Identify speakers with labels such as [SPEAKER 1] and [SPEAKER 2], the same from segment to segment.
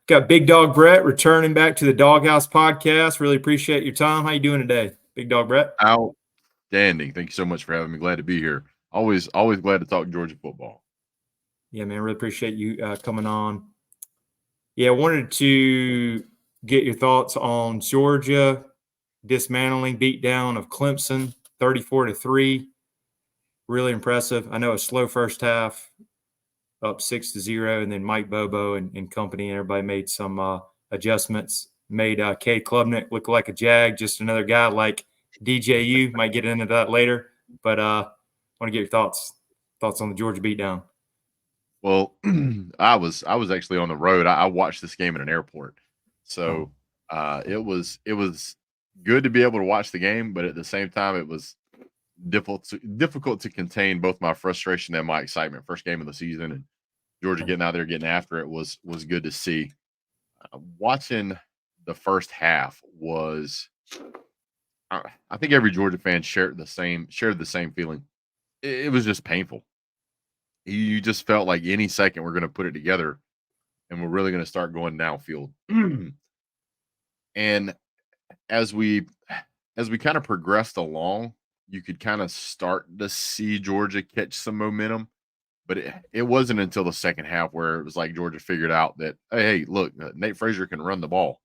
[SPEAKER 1] Got Big Dawg Brett returning back to the Dawg House Podcast. Really appreciate your time. How you doing today, Big Dawg Brett?
[SPEAKER 2] Outstanding. Thank you so much for having me. Glad to be here. Always glad to talk Georgia football.
[SPEAKER 1] Yeah, man, really appreciate you coming on. Yeah, I wanted to get your thoughts on Georgia dismantling beatdown of Clemson, 34-3. Really impressive. I know a slow first half, up 6-0, and then Mike Bobo and company and everybody made some adjustments. Made Cade Klubnik look like a jag, just another guy like DJ U. Might get into that later, but I want to get your thoughts on the Georgia beatdown.
[SPEAKER 2] Well, I was actually on the road. I watched this game at an airport, so it was good to be able to watch the game, but at the same time, it was difficult to contain both my frustration and my excitement. First game of the season, and Georgia getting out there, getting after it was good to see. Watching the first half was, I think every Georgia fan shared the same feeling. It was just painful. You just felt like any second we're going to put it together, and we're really going to start going downfield. And as we kind of progressed along, you could kind of start to see Georgia catch some momentum, but it wasn't until the second half where it was like Georgia figured out that, hey, look, Nate Frazier can run the ball.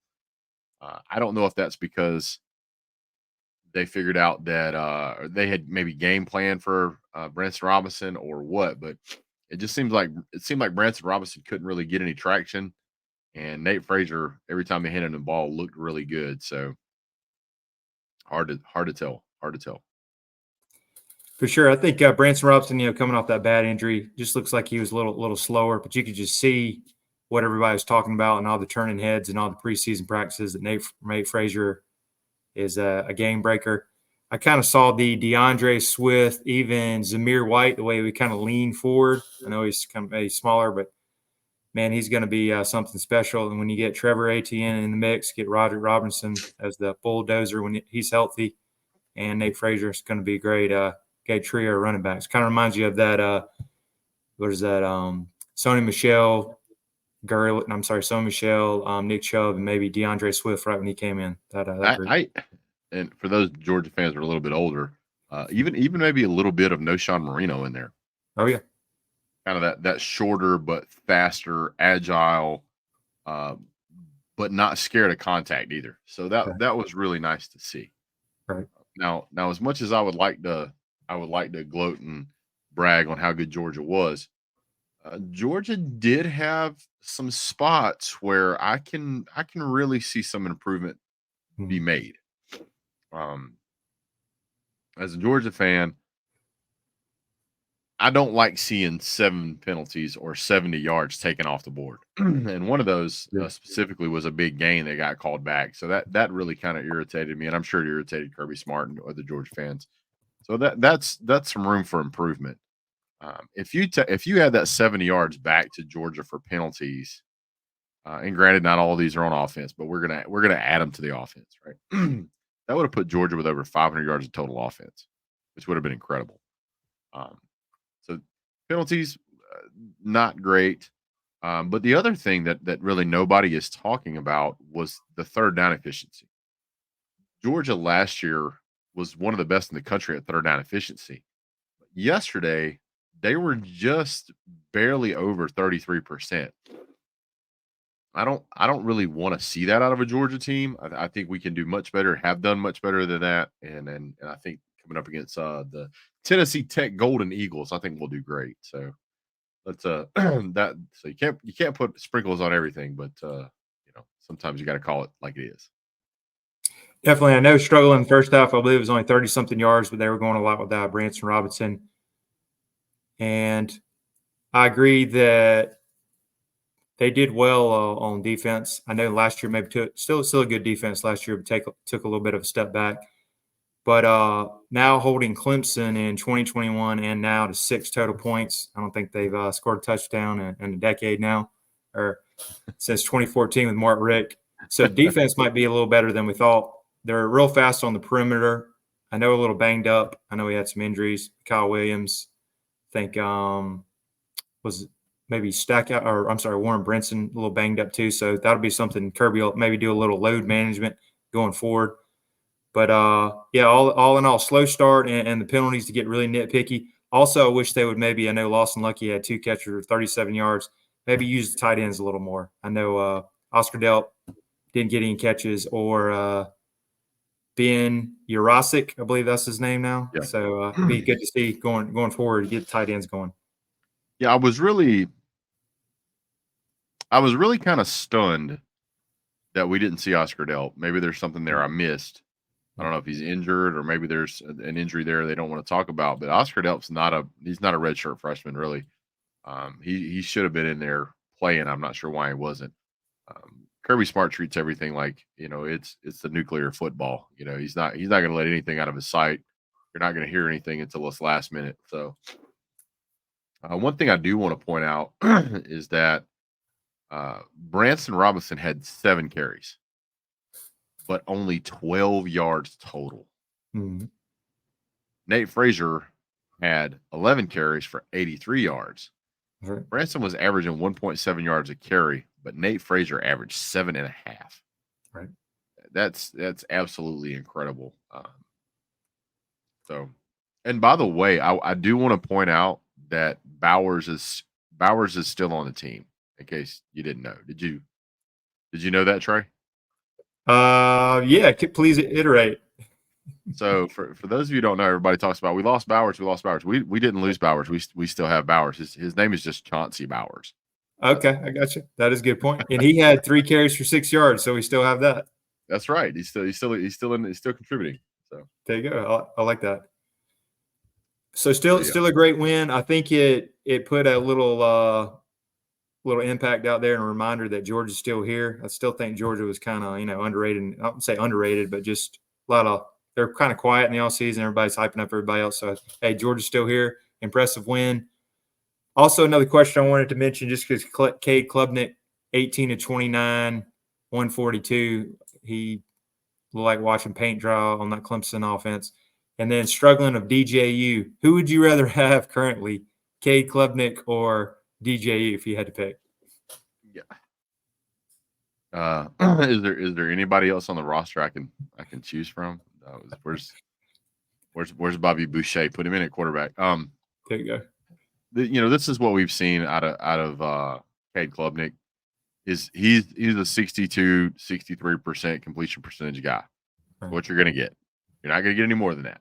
[SPEAKER 2] I don't know if that's because they figured out that they had maybe game plan for Branson Robinson or what, but it seemed like Branson Robinson couldn't really get any traction, and Nate Frazier, every time they handed him the ball, looked really good. So hard to tell.
[SPEAKER 1] For sure. I think Branson Robinson, coming off that bad injury, just looks like he was a little slower, but you could just see what everybody was talking about and all the turning heads and all the preseason practices that Nate Frazier is a game breaker. I kind of saw the DeAndre Swift, even Zamir White, the way we kind of lean forward. I know he's kind of maybe smaller, but man, he's going to be something special. And when you get Trevor Etienne in the mix, get Roger Robinson as the bulldozer when he's healthy, and Nate Frazier is going to be a great trio of running backs. Kind of reminds you of that. What is that? Sony Michel, Sony Michel, Nick Chubb, and maybe DeAndre Swift right when he came in.
[SPEAKER 2] And for those Georgia fans that are a little bit older, even maybe a little bit of Noshawn Marino in there.
[SPEAKER 1] Oh yeah,
[SPEAKER 2] kind of that shorter but faster, agile, but not scared of contact either. So that was really nice to see.
[SPEAKER 1] Right.
[SPEAKER 2] Now, as much as I would like to gloat and brag on how good Georgia was, Georgia did have some spots where I can really see some improvement be made. As a Georgia fan, I don't like seeing 7 penalties or 70 yards taken off the board. And one of those specifically was a big gain that got called back. So that really kind of irritated me, and I'm sure it irritated Kirby Smart and other Georgia fans. So that's some room for improvement. If you had that 70 yards back to Georgia for penalties, and granted, not all of these are on offense, but we're gonna add them to the offense, right? That would have put Georgia with over 500 yards of total offense, which would have been incredible. So penalties, not great. But the other thing that really nobody is talking about was the third down efficiency. Georgia last year was one of the best in the country at third down efficiency. Yesterday, they were just barely over 33%. I don't really want to see that out of a Georgia team. I think we can do much better, have done much better than that. And I think coming up against the Tennessee Tech Golden Eagles, I think we'll do great. So let's that. So you can't put sprinkles on everything, but sometimes you got to call it like it is.
[SPEAKER 1] Definitely. I know struggling in the first half, I believe it was only 30-something yards, but they were going a lot with Branson Robinson. And I agree that they did well on defense. I know last year maybe still a good defense last year, but took a little bit of a step back. But now holding Clemson in 2021 and now to 6 total points. I don't think they've scored a touchdown in a decade now, or since 2014 with Mark Richt. So defense might be a little better than we thought. They're real fast on the perimeter. I know a little banged up. I know he had some injuries. Kyle Williams, I think was maybe Warren Brinson a little banged up too. So that'll be something Kirby will maybe do a little load management going forward. But yeah, all in all, slow start and the penalties to get really nitpicky. Also, I wish they would I know Lawson Lucky had 2 catches for 37 yards. Maybe use the tight ends a little more. I know Oscar Delp didn't get any catches, or Ben Jurasic, I believe that's his name now.
[SPEAKER 2] Yeah.
[SPEAKER 1] So it'd be good to see going forward to get the tight ends going.
[SPEAKER 2] Yeah, I was really kind of stunned that we didn't see Oscar Delp. Maybe there's something there I missed. I don't know if he's injured or maybe there's an injury there they don't want to talk about. But Oscar Delp's not a redshirt freshman, really. He should have been in there playing. I'm not sure why he wasn't. Kirby Smart treats everything like, it's the nuclear football. He's not going to let anything out of his sight. You're not going to hear anything until it's last minute. So one thing I do want to point out is that Branson Robinson had 7 carries, but only 12 yards total.
[SPEAKER 1] Mm-hmm.
[SPEAKER 2] Nate Frazier had 11 carries for 83 yards.
[SPEAKER 1] Right.
[SPEAKER 2] Branson was averaging 1.7 yards a carry, but Nate Frazier averaged 7.5.
[SPEAKER 1] Right.
[SPEAKER 2] That's absolutely incredible. So, and by the way, I do want to point out that Bowers is still on the team. In case you didn't know, did you know that, Trey?
[SPEAKER 1] Yeah. Please iterate.
[SPEAKER 2] So for those of you who don't know, everybody talks about we lost Bowers. We didn't lose Bowers. We still have Bowers. His name is just Chauncey Bowers.
[SPEAKER 1] Okay, I got you. That is a good point. And he had 3 carries for 6 yards, so we still have that.
[SPEAKER 2] That's right. He's still contributing. So
[SPEAKER 1] there you go. I like that. So still a great win. I think it put a little impact out there and a reminder that Georgia's still here. I still think Georgia was kind of underrated. I wouldn't say underrated, but just they're kind of quiet in the offseason. Everybody's hyping up everybody else. So hey, Georgia's still here. Impressive win. Also, another question I wanted to mention, just because Cade Klubnik, 18 to 29, 142. He looked like watching paint dry on that Clemson offense. And then struggling of DJU. Who would you rather have currently, Cade Klubnik or DJU, if you had to pick?
[SPEAKER 2] Yeah. Is there anybody else on the roster I can choose from? Where's Bobby Boucher? Put him in at quarterback.
[SPEAKER 1] There you go.
[SPEAKER 2] This is what we've seen out of Cade Klubnik. He's a 62, 63% completion percentage guy. That's what you're going to get. You're not going to get any more than that.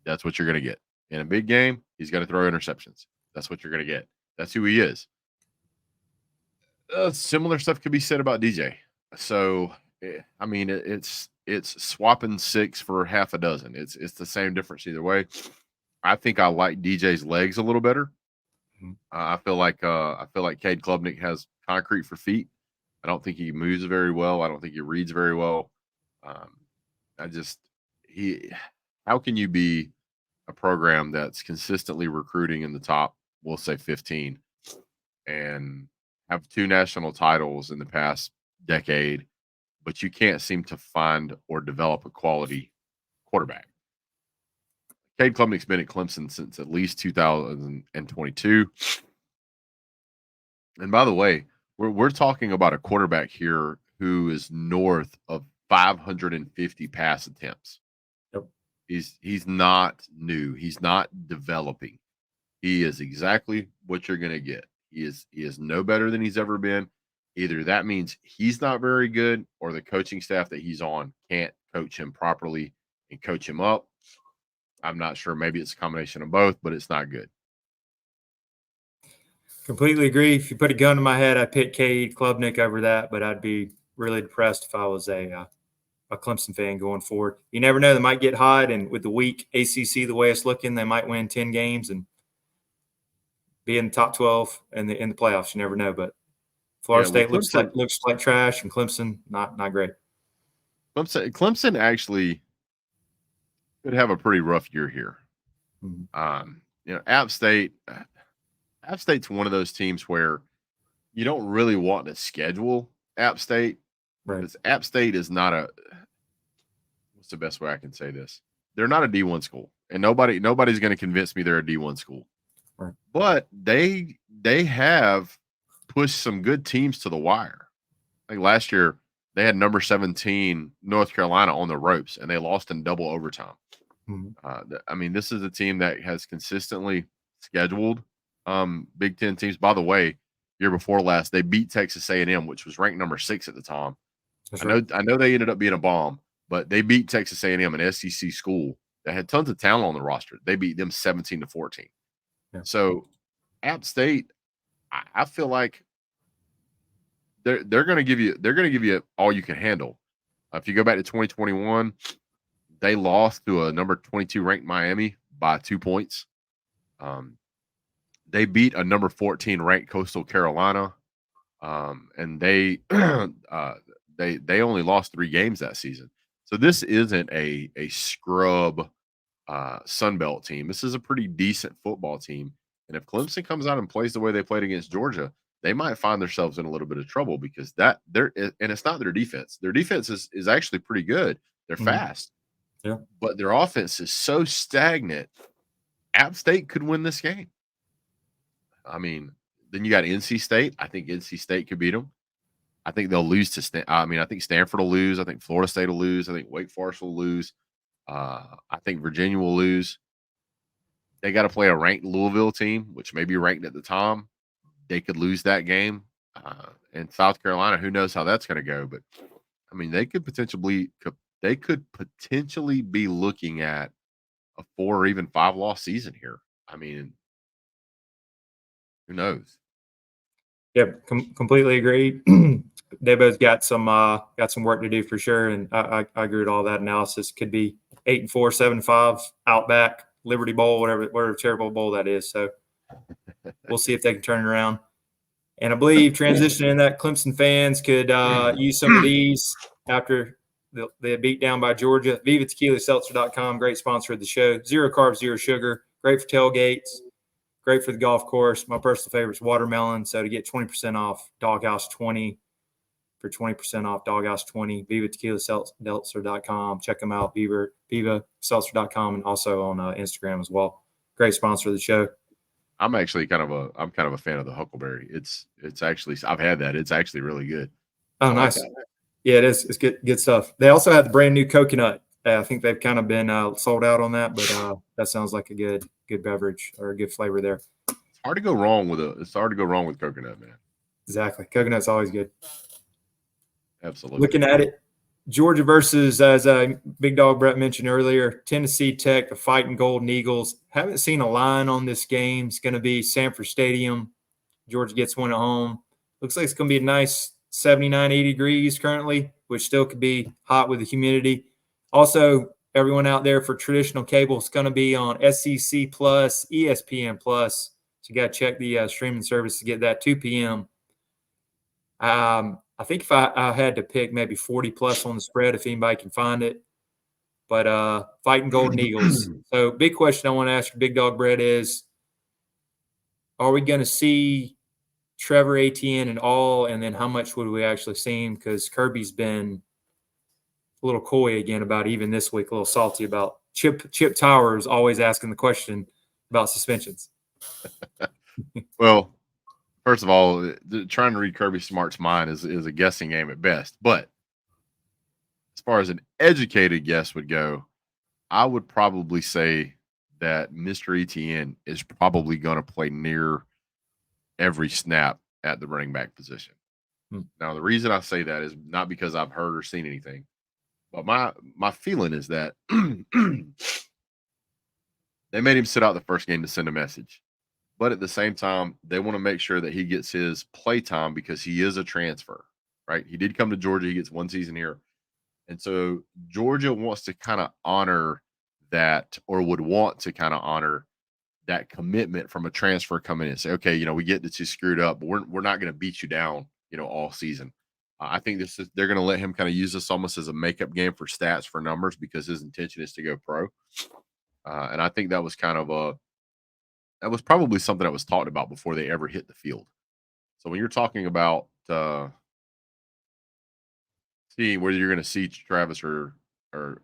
[SPEAKER 2] That's what you're going to get. In a big game, he's going to throw interceptions. That's what you're going to get. That's who he is. Similar stuff could be said about DJ. So, I mean, it's swapping 6 for half a dozen. It's the same difference either way. I think I like DJ's legs a little better. I feel like Cade Klubnik has concrete for feet. I don't think he moves very well. I don't think he reads very well. How can you be a program that's consistently recruiting in the top, we'll say 15, and have 2 national titles in the past decade, but you can't seem to find or develop a quality quarterback? Cade Klubnik's been at Clemson since at least 2022. And by the way, we're talking about a quarterback here who is north of 550 pass attempts.
[SPEAKER 1] Yep.
[SPEAKER 2] He's not new. He's not developing. He is exactly what you're going to get. He is no better than he's ever been. Either that means he's not very good, or the coaching staff that he's on can't coach him properly and coach him up. I'm not sure. Maybe it's a combination of both, but it's not good.
[SPEAKER 1] Completely agree. If you put a gun to my head, I'd pick Cade Klubnik over that, but I'd be really depressed if I was a Clemson fan going forward. You never know. They might get hot, and with the weak ACC the way it's looking, they might win 10 games and be in the top 12 in the playoffs. You never know. But Florida State looks like trash, and Clemson not great.
[SPEAKER 2] Clemson actually could have a pretty rough year here.
[SPEAKER 1] Mm-hmm.
[SPEAKER 2] App State's one of those teams where you don't really want to schedule App State.
[SPEAKER 1] Right.
[SPEAKER 2] Because App State is not what's the best way I can say this? They're not a D1 school. And nobody's going to convince me they're a D1 school.
[SPEAKER 1] Right.
[SPEAKER 2] But they have pushed some good teams to the wire. Like last year, they had number 17 North Carolina on the ropes, and they lost in double overtime. I mean, this is a team that has consistently scheduled Big Ten teams. By the way, year before last, they beat Texas A&M, which was ranked number 6 at the time.
[SPEAKER 1] That's right.
[SPEAKER 2] I know they ended up being a bomb, but they beat Texas A&M, an SEC school that had tons of talent on the roster. They beat them 17-14.
[SPEAKER 1] Yeah.
[SPEAKER 2] So, App State, I feel like they're going to give you all you can handle. If you go back to 2021, they lost to a number 22 ranked Miami by 2 points. They beat a number 14 ranked Coastal Carolina, and they they only lost 3 games that season. So this isn't a scrub Sun Belt team. This is a pretty decent football team. And if Clemson comes out and plays the way they played against Georgia, they might find themselves in a little bit of trouble because and it's not their defense. Their defense is actually pretty good. They're fast.
[SPEAKER 1] Yeah.
[SPEAKER 2] But their offense is so stagnant. App State could win this game. I mean, then you got NC State. I think NC State could beat them. I think they'll lose to I think Stanford will lose. I think Florida State will lose. I think Wake Forest will lose. I think Virginia will lose. They got to play a ranked Louisville team, which may be ranked at the time. They could lose that game. And South Carolina, who knows how that's going to go? But I mean, they could potentially be looking at a 4 or even 5 loss season here. I mean, who knows?
[SPEAKER 1] Yep, completely agree. They both got some work to do for sure, and I agree with all that analysis. Could be 8-4, 7-5, Outback, Liberty Bowl, whatever terrible bowl that is. So we'll see if they can turn it around. And I believe transitioning that Clemson fans could use some of these after the beat down by Georgia. VivaTequilaSeltzer.com, great sponsor of the show. 0 carbs, 0 sugar, great for tailgates. Great for the golf course. My personal favorite is watermelon. So to get 20% off, Dawg House 20 for 20% off, Dawg House 20, VivaTequilaSeltzer.com. Check them out, VivaSeltzer.com, and also on Instagram as well. Great sponsor of the show.
[SPEAKER 2] I'm actually kind of a fan of the Huckleberry. It's actually, I've had that. It's actually really good.
[SPEAKER 1] Oh, nice. Yeah, it is. It's good stuff. They also have the brand new coconut. I think they've kind of been sold out on that, but that sounds like a good beverage or a good flavor there.
[SPEAKER 2] It's hard to go wrong with coconut, man.
[SPEAKER 1] Exactly. Coconut's always good.
[SPEAKER 2] Absolutely.
[SPEAKER 1] Looking at it, Georgia versus, as Big Dawg Brett mentioned earlier, Tennessee Tech, the Fighting Golden Eagles. Haven't seen a line on this game. It's going to be Sanford Stadium. Georgia gets one at home. Looks like it's going to be a nice 79, 80 degrees currently, which still could be hot with the humidity. Also, everyone out there for traditional cable, it's going to be on SEC Plus, ESPN Plus. So you got to check the streaming service to get that 2 p.m. I think if I had to pick maybe 40 plus on the spread, if anybody can find it. But Fighting Golden Eagles. So big question I want to ask you, Big Dawg Brett, is are we going to see Trevor Etienne and all, and then how much would we actually see him? Because Kirby's been a little coy again about even this week, a little salty about Chip Towers always asking the question about suspensions.
[SPEAKER 2] Well, first of all, trying to read Kirby Smart's mind is a guessing game at best. But as far as an educated guess would go, I would probably say that Mr. Etienne is probably going to play near every snap at the running back position. Now, the reason I say that is not because I've heard or seen anything, but my feeling is that they made him sit out the first game to send a message. But at the same time, they want to make sure that he gets his play time because he is a transfer, right? He did come to Georgia. He gets 1 season here. And so Georgia wants to kind of honor that, or would want to kind of honor that commitment from a transfer coming in and say, okay, we get that you screwed up, but we're not going to beat you down, all season. I think they're going to let him kind of use this almost as a makeup game for stats, for numbers, because his intention is to go pro. And I think that was that was probably something that was talked about before they ever hit the field. So when you're talking about seeing whether you're going to see Travis or you're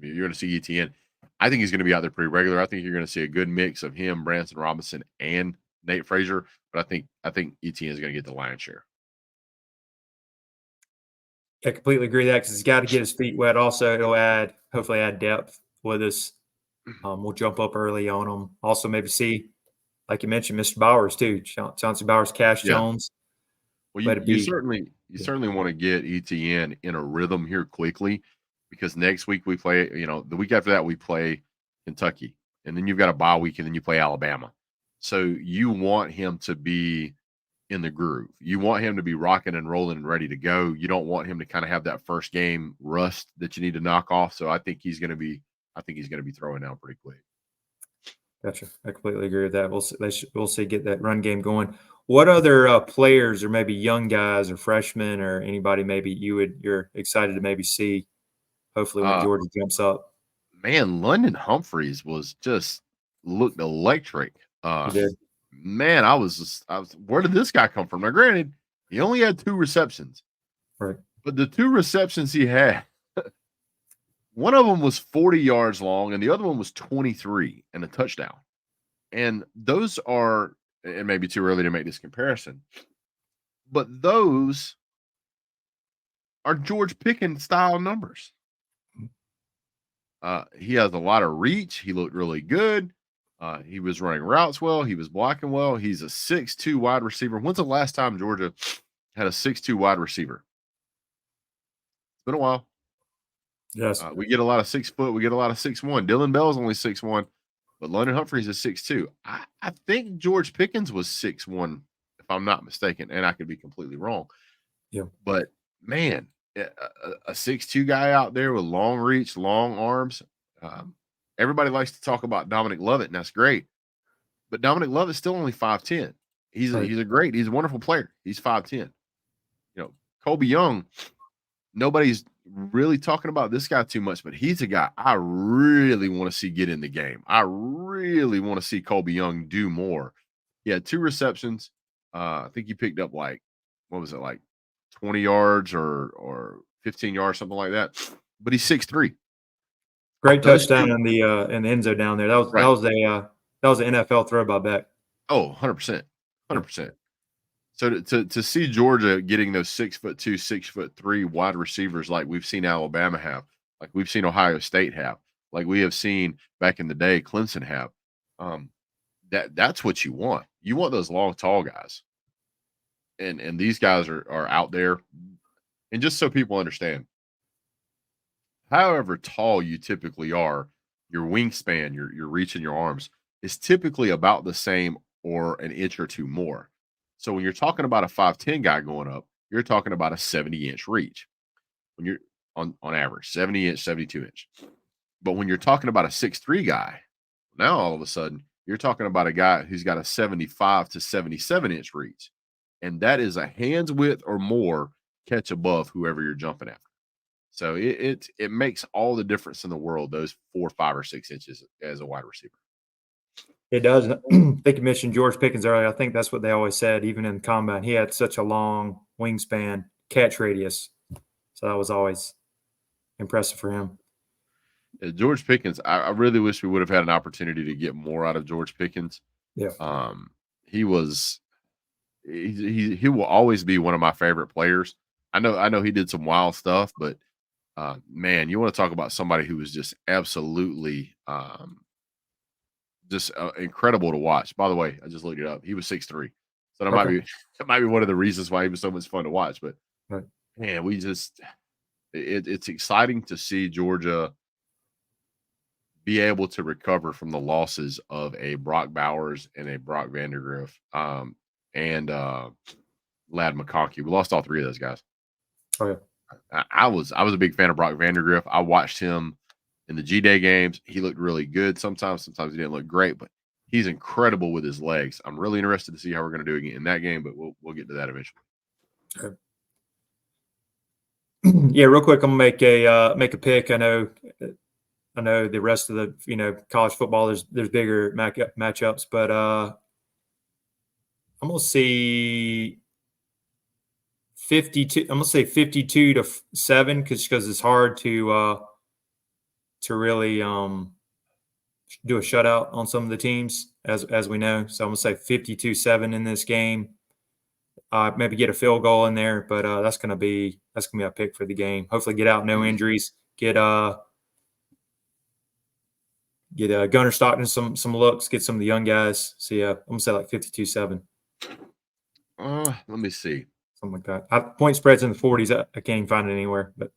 [SPEAKER 2] going to see Etienne, I think he's going to be out there pretty regular. I think you're going to see a good mix of him, Branson Robinson, and Nate Frazier. But I think Etienne is going to get the lion's share.
[SPEAKER 1] I completely agree with that because he's got to get his feet wet. Also, it'll hopefully add depth with us. We'll jump up early on him. Also, maybe see, like you mentioned, Mr. Bowers too. Chauncey Bowers, Cash Jones.
[SPEAKER 2] Well, you certainly want to get Etienne in a rhythm here quickly, because next week we play. The week after that we play Kentucky, and then you've got a bye week, and then you play Alabama. So you want him to be in the groove. You want him to be rocking and rolling and ready to go. You don't want him to kind of have that first game rust that you need to knock off. So I think he's going to be throwing down pretty quick.
[SPEAKER 1] Gotcha. I completely agree with that. We'll see get that run game going. What other players, or maybe young guys or freshmen or anybody maybe you're excited to maybe see, hopefully when Georgia jumps up?
[SPEAKER 2] Man, London Humphreys looked electric.
[SPEAKER 1] He did.
[SPEAKER 2] Man, I was where did this guy come from? Now, granted, he only had 2 receptions.
[SPEAKER 1] Right.
[SPEAKER 2] But the 2 receptions he had, one of them was 40 yards long, and the other one was 23 and a touchdown. And those are, it may be too early to make this comparison, but those are George Pickens style numbers. He has a lot of reach. He looked really good. He was running routes well. He was blocking well. He's a 6'2" wide receiver. When's the last time Georgia had a 6'2" wide receiver? It's been a while.
[SPEAKER 1] Yes.
[SPEAKER 2] We get a lot of 6 foot. We get a lot of 6'1". Dylan Bell's only 6'1", but London Humphreys is 6'2". I think George Pickens was 6'1", if I'm not mistaken, and I could be completely wrong.
[SPEAKER 1] Yeah.
[SPEAKER 2] But man, a 6'2" guy out there with long reach, long arms. Everybody likes to talk about Dominic Lovett, and that's great. But Dominic Lovett's still only 5'10". He's a wonderful player. He's 5'10". Colby Young, nobody's really talking about this guy too much, but he's a guy I really want to see get in the game. I really want to see Colby Young do more. He had 2 receptions. I think he picked up 20 yards or 15 yards, something like that. But he's 6'3".
[SPEAKER 1] Great touchdown in the end zone down there. That was an NFL throw by Beck.
[SPEAKER 2] Oh, 100%. 100%. So to see Georgia getting those 6'2", 6'3" wide receivers like we've seen Alabama have, like we've seen Ohio State have, like we have seen back in the day Clemson have, that's what you want. You want those long, tall guys. And these guys are out there. And just so people understand, however tall you typically are, your wingspan, your reach in your arms is typically about the same or an inch or 2 more. So when you're talking about a 5'10" guy going up, you're talking about a 70-inch reach. When you're on average, 70-inch, 72-inch. But when you're talking about a 6'3" guy, now all of a sudden you're talking about a guy who's got a 75 to 77-inch reach. And that is a hand's width or more catch above whoever you're jumping after. So it makes all the difference in the world, those 4, 5, or 6 inches as a wide receiver.
[SPEAKER 1] It does. I think you mentioned George Pickens earlier. I think that's what they always said, even in combine. He had such a long wingspan, catch radius. So that was always impressive for him.
[SPEAKER 2] George Pickens, I really wish we would have had an opportunity to get more out of George Pickens.
[SPEAKER 1] Yeah.
[SPEAKER 2] He will always be one of my favorite players. I know he did some wild stuff, but man, you want to talk about somebody who was just absolutely incredible to watch. By the way, I just looked it up. He was 6'3". So that might be one of the reasons why he was so much fun to watch. But man, it's exciting to see Georgia be able to recover from the losses of a Brock Bowers and a Brock Vandagriff and Ladd McConkey. We lost all 3 of those guys.
[SPEAKER 1] Oh yeah.
[SPEAKER 2] I was a big fan of Brock Vandagriff. I watched him in the G-Day games. He looked really good. Sometimes he didn't look great, but he's incredible with his legs. I'm really interested to see how we're going to do in that game, but we'll get to that eventually.
[SPEAKER 1] Okay. Yeah, real quick, I'm gonna make a pick. I know the rest of the college football there's bigger matchups, but I'm gonna see 52. I'm gonna say 52-7 because it's hard to really do a shutout on some of the teams, as we know. So I'm going to say 52-7 in this game. Maybe get a field goal in there, but that's going to be a pick for the game. Hopefully get out, no injuries. Get Gunnar Stockton some looks, get some of the young guys. So, yeah, I'm going to say like 52-7.
[SPEAKER 2] Let me see.
[SPEAKER 1] Something like that. Point spreads in the 40s. I can't even find it anywhere. But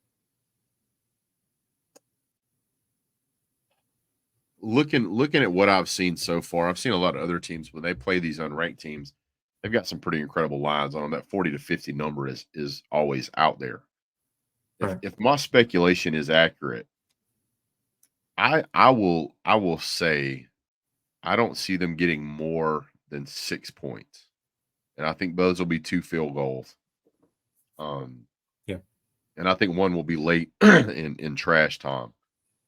[SPEAKER 2] looking at what I've seen so far, I've seen a lot of other teams when they play these unranked teams. They've got some pretty incredible lines on them. That 40 to 50 number is always out there. If my speculation is accurate, I will say I don't see them getting more than 6 points. And I think those will be 2 field goals. And I think one will be late in trash time.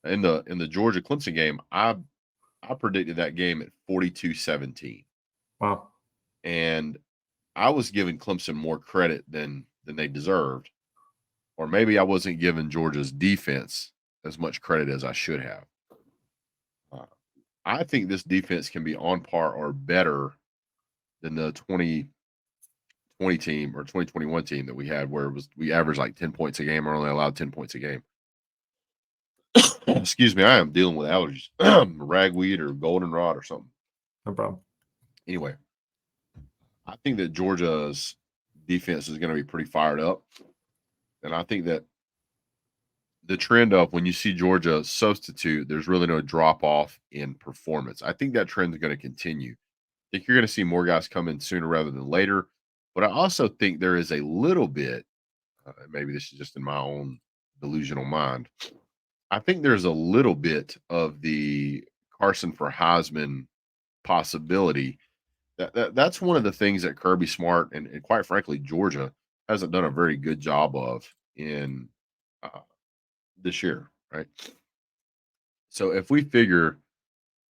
[SPEAKER 2] In the Georgia Clemson game, I predicted that game at 42-17.
[SPEAKER 1] Wow.
[SPEAKER 2] And I was giving Clemson more credit than they deserved. Or maybe I wasn't giving Georgia's defense as much credit as I should have. I think this defense can be on par or better than the 2020 team or 2021 team that we had, where we averaged like 10 points a game or only allowed 10 points a game. Excuse me, I am dealing with allergies. Ragweed or goldenrod or something.
[SPEAKER 1] No problem.
[SPEAKER 2] Anyway, I think that Georgia's defense is going to be pretty fired up. And I think that the trend of when you see Georgia substitute, there's really no drop off in performance. I think that trend is going to continue. I think you're going to see more guys come in sooner rather than later. But I also think there is a little bit, maybe this is just in my own delusional mind, I think there's a little bit of the Carson for Heisman possibility. That's one of the things that Kirby Smart and quite frankly, Georgia hasn't done a very good job of in this year, right? So if we figure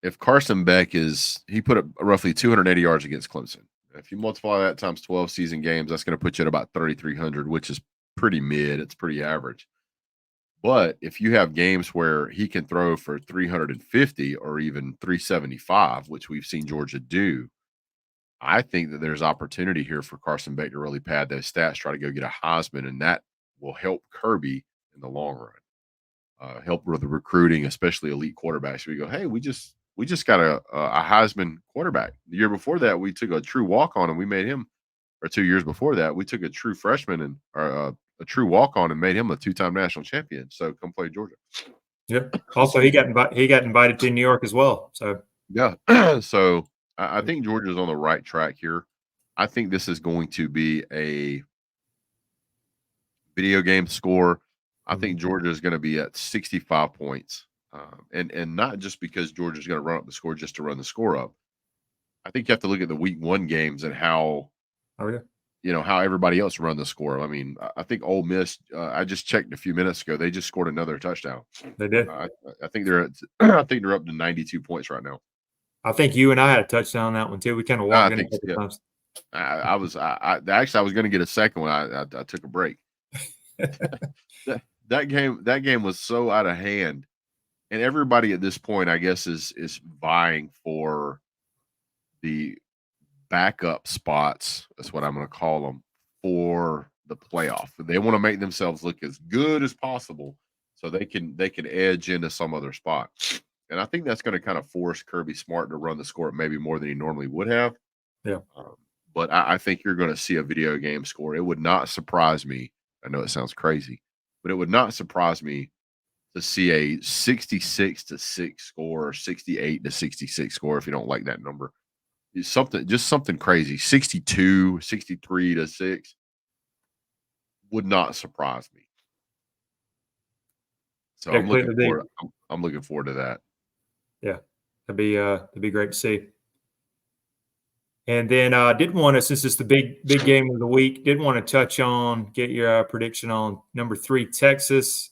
[SPEAKER 2] if Carson Beck he put up roughly 280 yards against Clemson. If you multiply that times 12 season games, that's going to put you at about 3,300, which is pretty mid. It's pretty average. But if you have games where he can throw for 350 or even 375, which we've seen Georgia do, I think that there's opportunity here for Carson Beck to really pad those stats, try to go get a Heisman, and that will help Kirby in the long run. Help with the recruiting, especially elite quarterbacks. We go, hey, we just got a Heisman quarterback. The year before that, we took a true walk-on and we made him, or 2 years before that, we took a true freshman and a true walk-on and made him a 2-time national champion. So come play Georgia.
[SPEAKER 1] Yeah. Also, he got invited to New York as well. So
[SPEAKER 2] yeah. So I think Georgia's on the right track here. I think this is going to be a video game score. I think Georgia is going to be at 65 points. And not just because Georgia's going to run up the score just to run the score up. I think you have to look at the week 1 games and how, how everybody else run the score. I mean, I think Ole Miss, I just checked a few minutes ago, they just scored another touchdown.
[SPEAKER 1] They did.
[SPEAKER 2] I think they're up to 92 points right now.
[SPEAKER 1] I think you and I had a touchdown on that one too. We kind of walked in a couple times.
[SPEAKER 2] I was going to get a second one. I took a break. that game was so out of hand, and everybody at this point, I guess, is vying for the backup spots. That's what I'm going to call them for the playoff. They want to make themselves look as good as possible so they can edge into some other spot. And I think that's going to kind of force Kirby Smart to run the score maybe more than he normally would have.
[SPEAKER 1] Yeah.
[SPEAKER 2] But I think you're going to see a video game score. It would not surprise me. I know it sounds crazy, but it would not surprise me to see a 66-6 score or 68-66 score if you don't like that number. It's something crazy. 62, 63-6 would not surprise me. So I'm looking forward to that.
[SPEAKER 1] Yeah, that'd be great to see. And then did want to, since it's the big game of the week, did want to get your prediction on number 3 Texas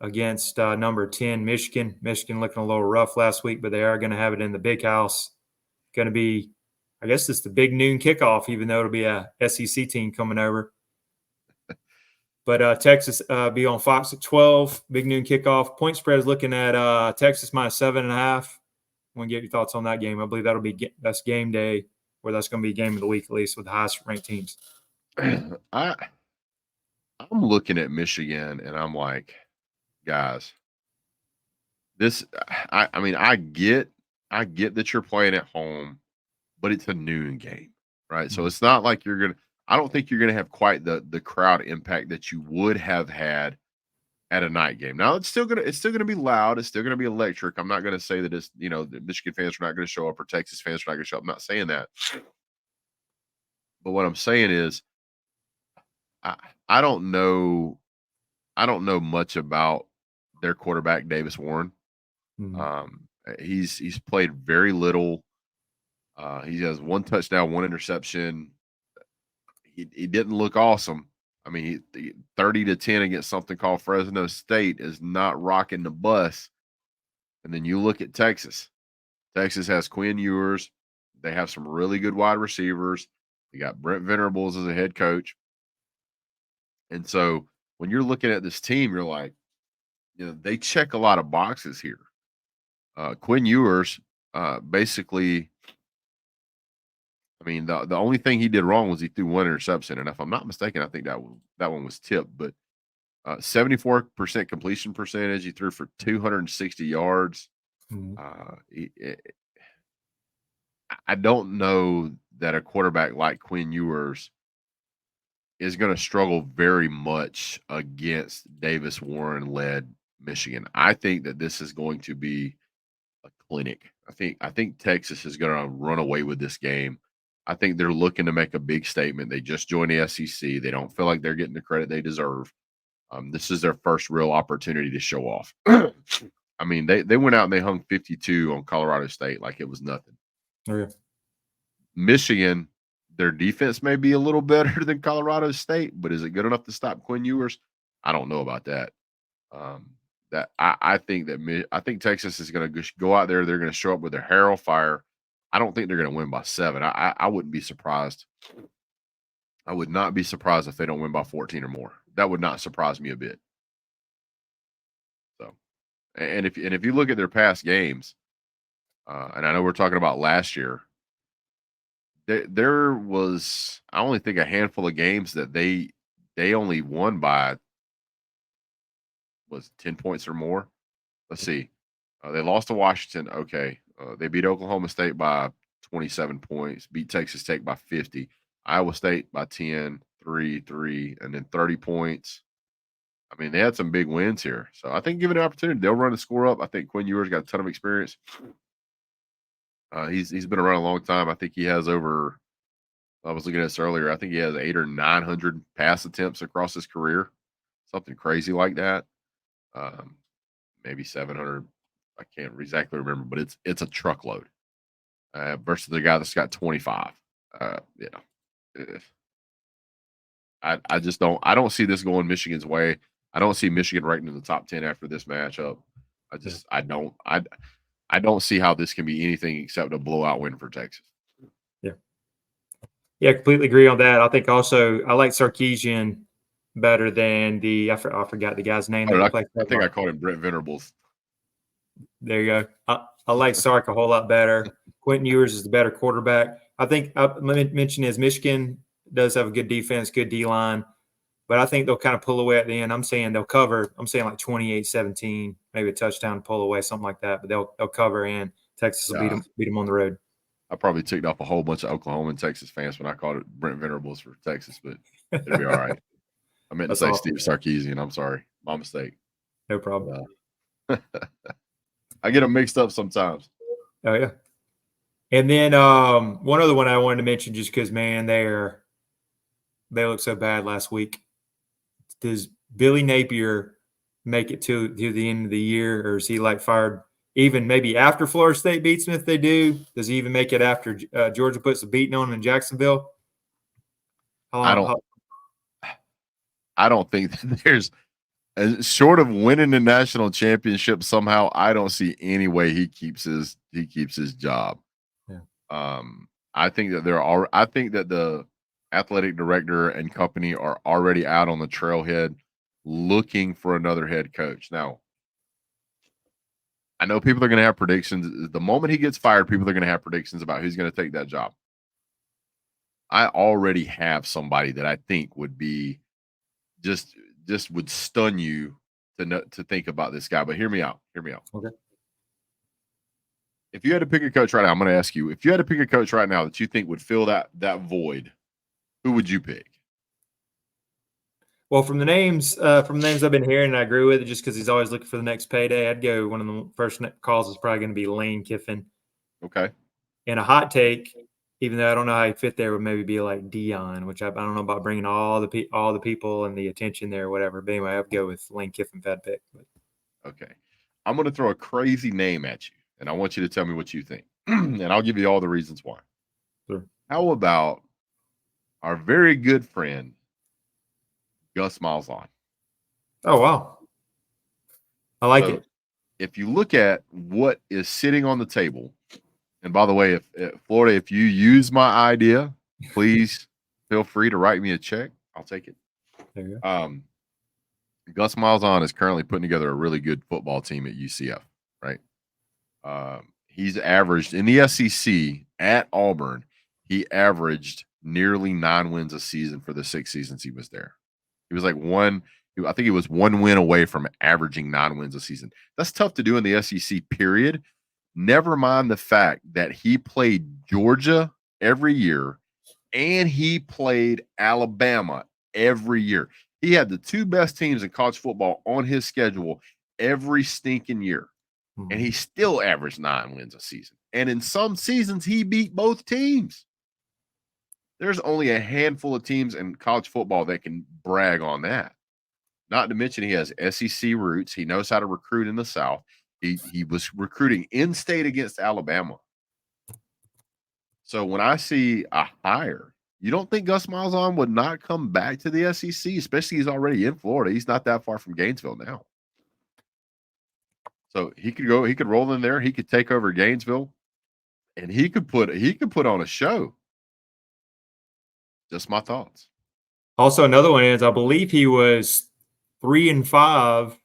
[SPEAKER 1] against number 10 Michigan. Michigan looking a little rough last week, but they are going to have it in the Big House. Going to be, I guess it's the big noon kickoff, even though it'll be a SEC team coming over. But Texas be on Fox at 12, big noon kickoff. Point spread is looking at Texas minus 7.5. I want to get your thoughts on that game. I believe that'll be that's game day, or that's going to be game of the week at least with the highest ranked teams.
[SPEAKER 2] I'm looking at Michigan and I'm like, guys, this. I mean, I get that you're playing at home, but it's a noon game, right? So it's not like you're gonna. I don't think you're gonna have quite the crowd impact that you would have had at a night game. Now it's still gonna be loud. It's still gonna be electric. I'm not gonna say that it's the Michigan fans are not gonna show up or Texas fans are not gonna show up. I'm not saying that. But what I'm saying is, I don't know much about their quarterback Davis Warren. He's played very little. He has 1 touchdown, 1 interception. He didn't look awesome. I mean, 30-10 against something called Fresno State is not rocking the bus. And then you look at Texas. Texas has Quinn Ewers. They have some really good wide receivers. They got Brent Venables as a head coach. And so when you're looking at this team, you're like, they check a lot of boxes here. Quinn Ewers, basically, I mean, the only thing he did wrong was he threw 1 interception. And if I'm not mistaken, I think that one was tipped. But 74% completion percentage. He threw for 260 yards. I don't know that a quarterback like Quinn Ewers is going to struggle very much against Davis Warren-led Michigan. I think that this is going to be a clinic. I think Texas is going to run away with this game. I think they're looking to make a big statement. They just joined the SEC. They don't feel like they're getting the credit they deserve. This is their first real opportunity to show off. I mean, they went out and they hung 52 on Colorado State like it was nothing.
[SPEAKER 1] Oh, yeah.
[SPEAKER 2] Michigan, their defense may be a little better than Colorado State, but is it good enough to stop Quinn Ewers? I don't know about that. I think Texas is going to go out there. They're going to show up with their hair on fire. I don't think they're going to win by 7. I wouldn't be surprised. I would not be surprised if they don't win by 14 or more. That would not surprise me a bit. So, and if you look at their past games, and I know we're talking about last year, there was, I only think, a handful of games that they only won by 10 points or more. Let's see. They lost to Washington. Okay. They beat Oklahoma State by 27 points, beat Texas Tech by 50, Iowa State by 10, 3, and then 30 points. I mean, they had some big wins here. So I think given the opportunity, they'll run the score up. I think Quinn Ewers got a ton of experience. He's been around a long time. I think he has over, I was looking at this earlier, I think he has 800 or 900 pass attempts across his career. Something crazy like that. Maybe 700. I can't exactly remember, but it's a truckload versus the guy that's got 25. I just don't see this going Michigan's way. I don't see Michigan ranked in the top 10 after this matchup. I don't see how this can be anything except a blowout win for Texas.
[SPEAKER 1] Yeah, completely agree on that. I think also I like Sarkisian better than I forgot the guy's name.
[SPEAKER 2] I think I called him Brent Venables.
[SPEAKER 1] There you go. I like Sark a whole lot better. Quentin Ewers is the better quarterback. I think let me mention is Michigan does have a good defense, good D-line, but I think they'll kind of pull away at the end. I'm saying they'll cover. I'm saying like 28-17, maybe a touchdown pull away, something like that. But they'll cover, and Texas will beat them on the road.
[SPEAKER 2] I probably ticked off a whole bunch of Oklahoma and Texas fans when I called it Brent Venables for Texas, but it'll be all right. I meant to say awesome. Steve Sarkisian. I'm sorry. My mistake.
[SPEAKER 1] No problem.
[SPEAKER 2] I get them mixed up sometimes.
[SPEAKER 1] Oh, yeah. And then one other one I wanted to mention just because, man, they look so bad last week. Does Billy Napier make it to the end of the year, or is he like fired even maybe after Florida State beats them if they do? Does he even make it after Georgia puts a beating on them in Jacksonville?
[SPEAKER 2] I don't think that there's short of winning the national championship somehow. I don't see any way he keeps his job.
[SPEAKER 1] Yeah.
[SPEAKER 2] I think that athletic director and company are already out on the trailhead looking for another head coach. Now, I know people are going to have predictions. The moment he gets fired, people are going to have predictions about who's going to take that job. I already have somebody that I think would be just would stun you to think about this guy. But hear me out.
[SPEAKER 1] Okay.
[SPEAKER 2] If you had to pick a coach right now, I'm going to ask you, if you had to pick a coach right now that you think would fill that void, who would you pick?
[SPEAKER 1] Well, from the names I've been hearing, I agree with it just because he's always looking for the next payday. I'd go one of the first calls is probably going to be Lane Kiffin.
[SPEAKER 2] Okay.
[SPEAKER 1] And a hot take, even though I don't know how he fit there, would maybe be like Dion, which I don't know about bringing all the people and the attention there or whatever. But anyway, I'd go with Lane Kiffin if I'd pick.
[SPEAKER 2] Okay. I'm going to throw a crazy name at you, and I want you to tell me what you think. And I'll give you all the reasons why.
[SPEAKER 1] Sure.
[SPEAKER 2] How about our very good friend, Gus Malzahn?
[SPEAKER 1] Oh, wow. I like it.
[SPEAKER 2] If you look at what is sitting on the table, and by the way, if Florida, if you use my idea, please feel free to write me a check. I'll take it.
[SPEAKER 1] There you go.
[SPEAKER 2] Gus Malzahn is currently putting together a really good football team at UCF, right? He's averaged in the SEC at Auburn, he averaged nearly 9 wins a season for the 6 seasons he was there. He was like I think he was 1 win away from averaging 9 wins a season. That's tough to do in the SEC, period. Never mind the fact that he played Georgia every year and he played Alabama every year. He had the 2 best teams in college football on his schedule every stinking year. And he still averaged 9 wins a season. And in some seasons, he beat both teams. There's only a handful of teams in college football that can brag on that. Not to mention he has SEC roots. He knows how to recruit in the South. He was recruiting in-state against Alabama. So when I see a hire, you don't think Gus Malzahn would not come back to the SEC, especially he's already in Florida. He's not that far from Gainesville now. So he could roll in there, he could take over Gainesville, and he could put on a show. Just my thoughts.
[SPEAKER 1] Also, another one is I believe he was 3-5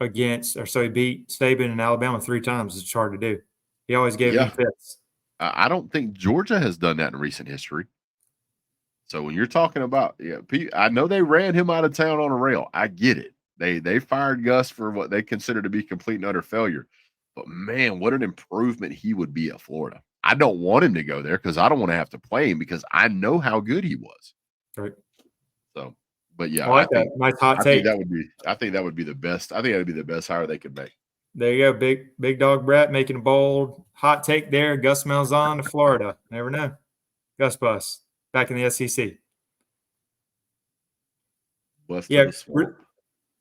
[SPEAKER 1] against, or so he beat Saban and Alabama 3 times. It's hard to do. He always gave them fits.
[SPEAKER 2] I don't think Georgia has done that in recent history. So when you're talking about, I know they ran him out of town on a rail. I get it. They fired Gus for what they consider to be complete and utter failure. But man, what an improvement he would be at Florida. I don't want him to go there because I don't want to have to play him because I know how good he was.
[SPEAKER 1] Right.
[SPEAKER 2] So, but yeah,
[SPEAKER 1] I like that. Nice hot take.
[SPEAKER 2] I think that would be the best. I think that would be the best hire they could make.
[SPEAKER 1] There you go, Big Dawg Brett making a bold hot take there. Gus Malzahn to Florida. Never know. Gus Bus back in the SEC.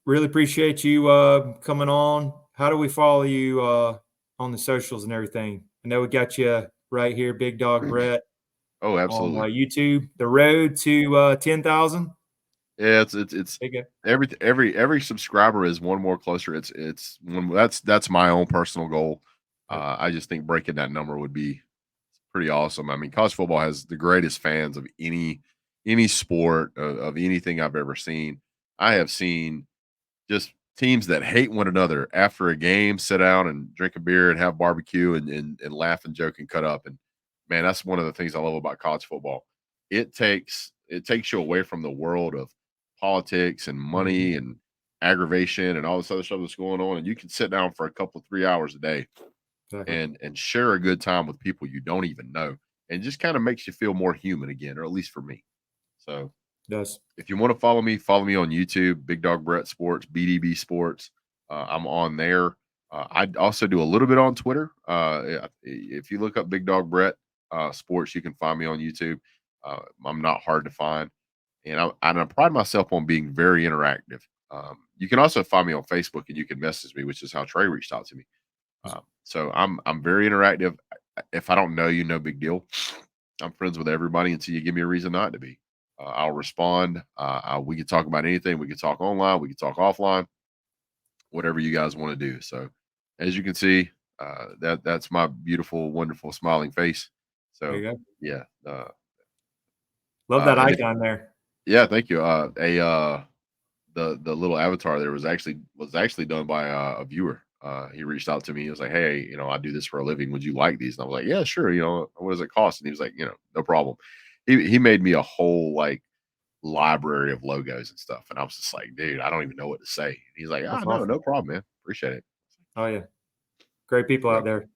[SPEAKER 1] Really appreciate you coming on. How do we follow you on the socials and everything? I know we got you right here, Big Dawg Brett.
[SPEAKER 2] Oh, absolutely.
[SPEAKER 1] On YouTube, the road to 10,000.
[SPEAKER 2] Yeah, it's every subscriber is one more closer. It's one that's my own personal goal. I just think breaking that number would be pretty awesome. I mean, college football has the greatest fans of any sport of anything I've ever seen. I have seen just teams that hate one another after a game, sit down and drink a beer and have barbecue and laugh and joke and cut up. And man, that's one of the things I love about college football. It takes you away from the world of politics and money and aggravation and all this other stuff that's going on. And you can sit down for a couple 3 hours a day and share a good time with people you don't even know. And just kind of makes you feel more human again, or at least for me. So if you want to follow me on YouTube, Big Dawg Brett Sports, BDB Sports. I'm on there. I also do a little bit on Twitter. If you look up Big Dawg Brett Sports, you can find me on YouTube. I'm not hard to find. And I pride myself on being very interactive. You can also find me on Facebook and you can message me, which is how Trey reached out to me. So I'm very interactive. If I don't know you, no big deal. I'm friends with everybody until you give me a reason not to be. I'll respond. We can talk about anything. We can talk online. We can talk offline. Whatever you guys want to do. So as you can see, that's my beautiful, wonderful, smiling face. So yeah.
[SPEAKER 1] Love that icon there.
[SPEAKER 2] Yeah, thank you. The little avatar there was actually done by a viewer. He reached out to me. He was like, "Hey, I do this for a living. Would you like these?" And I was like, "Yeah, sure. What does it cost?" And he was like, "No problem." He made me a whole like library of logos and stuff, and I was just like, "Dude, I don't even know what to say." And he's like,
[SPEAKER 1] That's
[SPEAKER 2] no,
[SPEAKER 1] awesome.
[SPEAKER 2] no problem, man. Appreciate it."
[SPEAKER 1] Oh yeah, great people out there.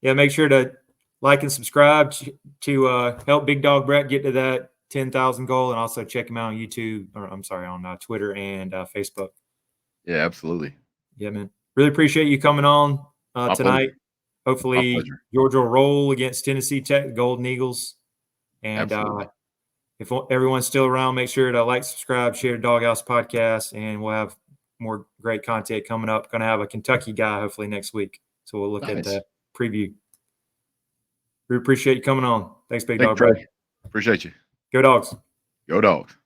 [SPEAKER 1] Yeah, make sure to like and subscribe to help Big Dawg Brett get to that 10,000 goal, and also check him out on YouTube, or I'm sorry, on Twitter and Facebook.
[SPEAKER 2] Yeah, absolutely.
[SPEAKER 1] Yeah, man. Really appreciate you coming on tonight.
[SPEAKER 2] Pleasure.
[SPEAKER 1] Hopefully, Georgia will roll against Tennessee Tech, the Golden Eagles. And if everyone's still around, make sure to like, subscribe, share the Dawg House Podcast, and we'll have more great content coming up. Going to have a Kentucky guy hopefully next week, so we'll look at that preview. We appreciate you coming on. Thanks, Big Dawg Brett.
[SPEAKER 2] Appreciate you.
[SPEAKER 1] Go Dogs.
[SPEAKER 2] Go Dogs.